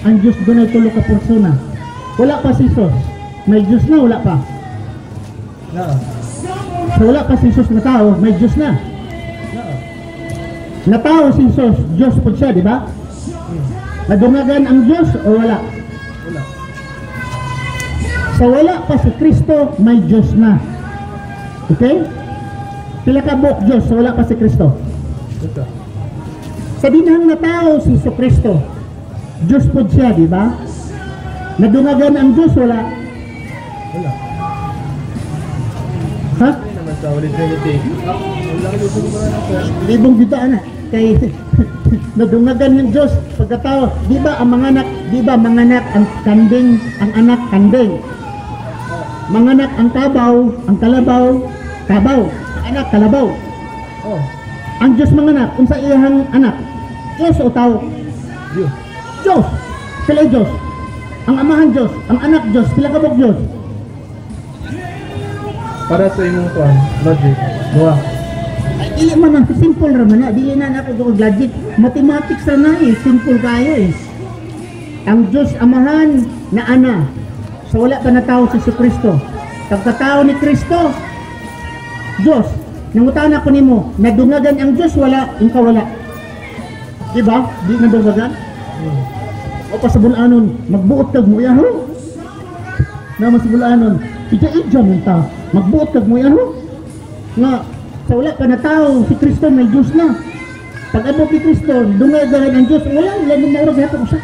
ang Diyos doon ay tulo ka persona. Wala pa si Jesus. May Diyos na, wala pa. No. So wala pa si Jesus na tao, may Diyos na. No. Na tao si Jesus, Diyos po siya, di ba? Nadungagan ang Diyos o wala? Wala. So wala pa si Kristo, may Diyos na. Okay? Pila ka buok Diyos, so wala pa si Kristo. Ito. Sa dinhang na tao si Kristo, Diyos po siya, di ba? Nadungagan ang Diyos, wala? Wala. Ha? Hindi naman sa ulit Trinity. Wala ka doon sa mga Libong jutaan na. Kay nadungagan ng Diyos pagkatao. Di ba ang mga anak, ang kanding, ang anak kanding. Manganak ang kabaw, ang kalabaw, kabaw. Ang anak kalabaw. Oh. Ang Diyos manganak, unsa iyang anak? Diyos o tao? Diyos. Diyos. Sila Diyos. Ang amahan Diyos, ang anak Diyos, pila ka bug Diyos. Para sa imong kuan, logic. Buwa. Ay, dili man na, simple raman na. Dili na ako logic. Mathematics na eh, simple kayo eh. Ang Diyos amahan na ana. So wala pa na tao si Kristo. Pagkatao ni Kristo, Diyos. Nangutan ako nimo, nadungagan ang Diyos, wala, ingka wala. Diba? Di nadungagan? O pa sa bulanon, magbuot kag mo yan ho. Naman sa bulanon, ija-ija mo ta, magbuot kag mo yan ho. Nga, sa wala pa na tao, si Kristo may Diyos na. Pag abo si Kristo, dungagan ang Diyos, wala nung maurag hapon ko siya.